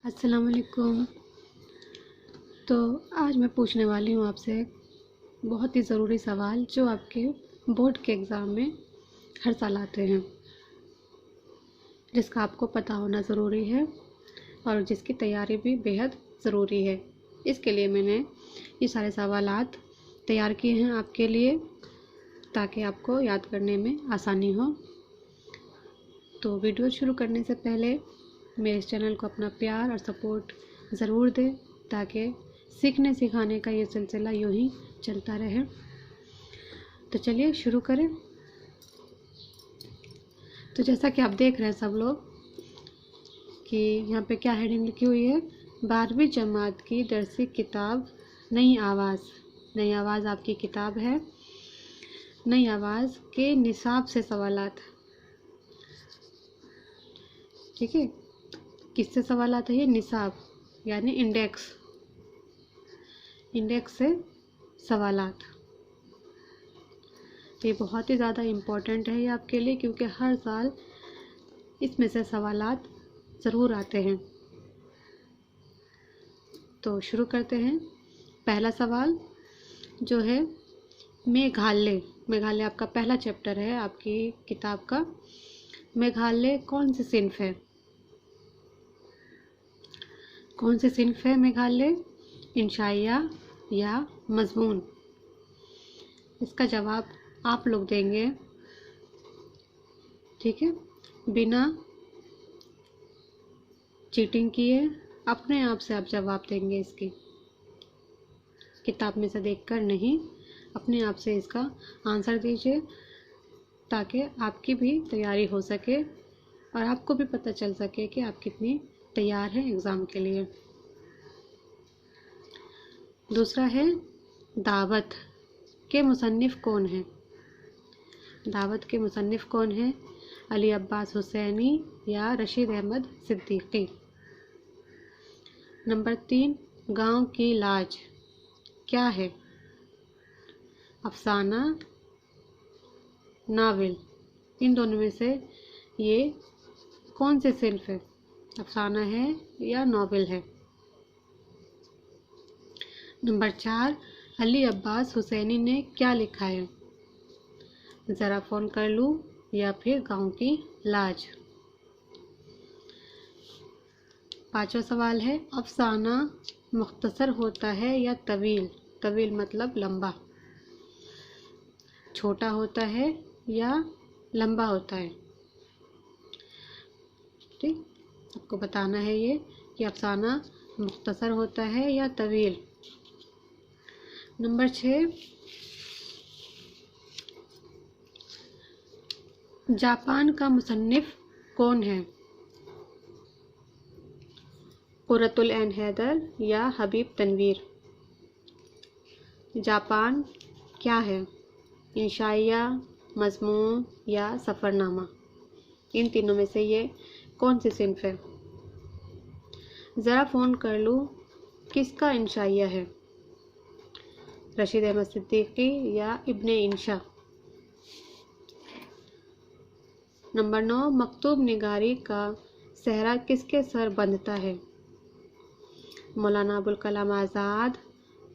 अस्सलाम वालेकुम। तो आज मैं पूछने वाली हूँ आपसे बहुत ही ज़रूरी सवाल जो आपके बोर्ड के एग्ज़ाम में हर साल आते हैं, जिसका आपको पता होना ज़रूरी है और जिसकी तैयारी भी बेहद ज़रूरी है। इसके लिए मैंने ये सारे सवालात तैयार किए हैं आपके लिए, ताकि आपको याद करने में आसानी हो। तो वीडियो शुरू करने से पहले मेरे इस चैनल को अपना प्यार और सपोर्ट ज़रूर दें, ताकि सीखने सिखाने का ये सिलसिला यूँ ही चलता रहे। तो चलिए शुरू करें। तो जैसा कि आप देख रहे हैं सब लोग कि यहाँ पे क्या हेडिंग लिखी हुई है, 12वीं जमात की दरसी किताब नई आवाज़। नई आवाज़ आपकी किताब है। नई आवाज़ के निसाब से सवालात, ठीक है। किससे सवालात है ये? निसाब यानी इंडेक्स से सवालात। तो ये बहुत ही ज़्यादा इम्पोर्टेंट है ये आपके लिए, क्योंकि हर साल इसमें से सवालात ज़रूर आते हैं। तो शुरू करते हैं। पहला सवाल जो है, मेघालय आपका पहला चैप्टर है आपकी किताब का। मेघालय कौन सी सिन्फ है? कौन सी सिन्फ है मेघालय? इंशाइया या मजमून? इसका जवाब आप लोग देंगे, ठीक है, बिना चीटिंग किए अपने आप से आप जवाब देंगे। इसकी किताब में से देखकर नहीं, अपने आप से इसका आंसर दीजिए, ताकि आपकी भी तैयारी हो सके और आपको भी पता चल सके कि आप कितनी तैयार हैं एग्ज़ाम के लिए। दूसरा है, दावत के मुसन्निफ़ कौन है? दावत के मुसन्निफ़ कौन है? अली अब्बास हुसैनी या रशीद अहमद सिद्दीकी? नंबर 3, गांव की लाज क्या है? अफसाना, नावल? इन दोनों में से ये कौन से सिन्फ है? अफसाना है या नावल है? नंबर 4, अली अब्बास हुसैनी ने क्या लिखा है? ज़रा फ़ोन कर लूँ या फिर गांव की लाज? पांचवा सवाल है, अफसाना मुख्तसर होता है या तवील? तवील मतलब लंबा। छोटा होता है या लंबा होता है? ठीक, आपको बताना है ये कि अफसाना मुख्तसर होता है या तवील। नंबर 6, जापान का मुसन्निफ कौन है? कुर्रतुल ऐन हैदर या हबीब तनवीर? जापान क्या है? इंशाइया, मजमून या सफ़रनामा? इन तीनों में से ये कौन सी सिन्फ है? ज़रा फ़ोन कर लूँ किसका इंशाइया है? रशीद अहमद सिद्दीकी या इब्ने इंशा? नंबर 9, मकतूब निगारी का सहरा किसके सर बंधता है? मौलाना अबुल कलाम आज़ाद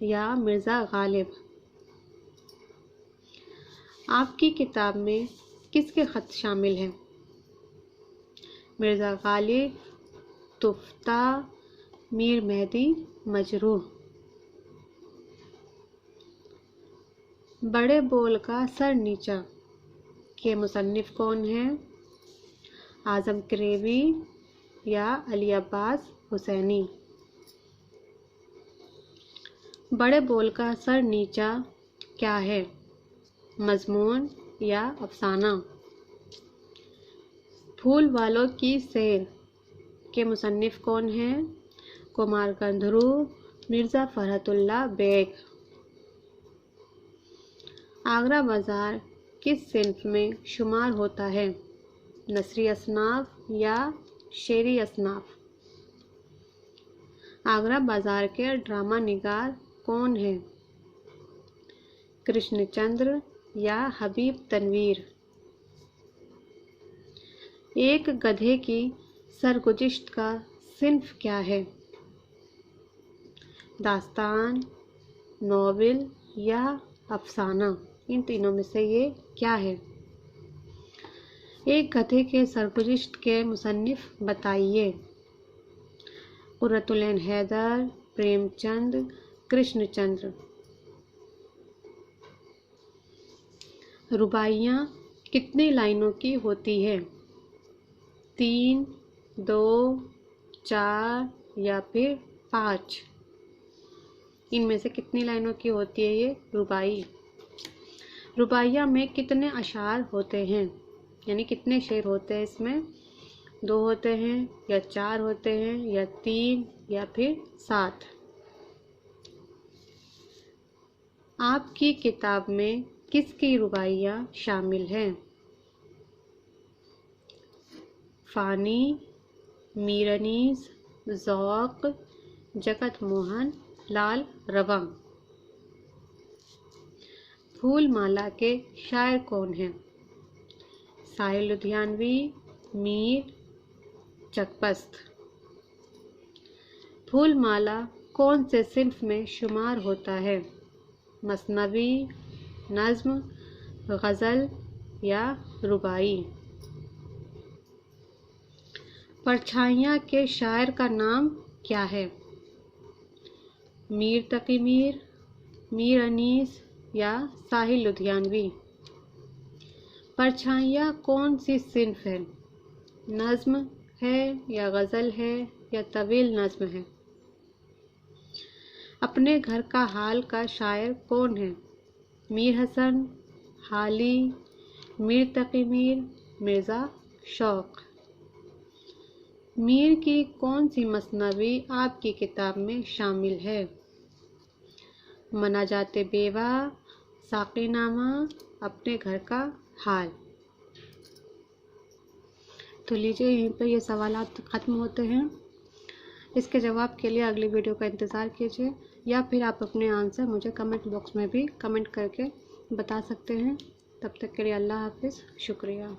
या मिर्ज़ा गालिब? आपकी किताब में किसके ख़त शामिल हैं? मिर्ज़ा गालिब, तुफ्ता, मीर मेहदी, मजरूह? बड़े बोल का सर नीचा के मुसन्निफ कौन है? आज़म करेवी या अली अब्बास हुसैनी? बड़े बोल का सर नीचा क्या है? मजमून या अफसाना? फूल वालों की सैर के मुसन्निफ कौन है? कुमार गंधर्व, मिर्ज़ा फरहतुल्लाह बेग? आगरा बाज़ार किस सिन्फ में शुमार होता है? नसरी असनाफ या शेरी असनाफ? आगरा बाज़ार के ड्रामा निगार कौन है? कृष्णचंद्र या हबीब तनवीर? एक गधे की सरगुज़िश्त का सिन्फ क्या है? दास्तान, नॉवेल या अफसाना? इन तीनों में से ये क्या है? एक गधे के सरगुज़िश्त के मुसन्निफ बताइए। कुर्रतुल ऐन हैदर, प्रेमचंद, कृष्णचंद्र। रुबाइयाँ कितनी लाइनों की होती है? 3, 2, 4 या फिर 5? इनमें से कितनी लाइनों की होती है ये रुबाई? रुबाइया में कितने अशार होते हैं, यानी कितने शेर होते हैं इसमें? 2 होते हैं या 4 होते हैं या 3 या फिर 7? आपकी किताब में किसकी रुबाइयाँ शामिल हैं? फ़ानी, मीर अनीस, ज़ौक़, जगत मोहन, लाल रवा। फूलमाला के शायर कौन हैं? साहिल लुधियानवी, मीर, चकपस्त। फूलमाला कौन से सिन्फ में शुमार होता है? मसनवी, नज़्म, गज़ल या रुबाई? परछाइयाँ के शायर का नाम क्या है? मीर तकी मीर, मीर अनीस या साहिल लुधियानवी? परछाइयाँ कौन सी सिन्फ है? नज़्म है या गज़ल है या तवील नज़्म है? अपने घर का हाल का शायर कौन है? मीर हसन, हाली, मीर तकी मीर, मिर्ज़ा शौक़। मीर की कौन सी मसनवी आपकी किताब में शामिल है? मनाजाते बेवा, साक़ीनामा, अपने घर का हाल। तो लीजिए, यहीं पर ये सवालात ख़त्म होते हैं। इसके जवाब के लिए अगली वीडियो का इंतज़ार कीजिए, या फिर आप अपने आंसर मुझे कमेंट बॉक्स में भी कमेंट करके बता सकते हैं। तब तक के लिए अल्लाह हाफ़िज़, शुक्रिया।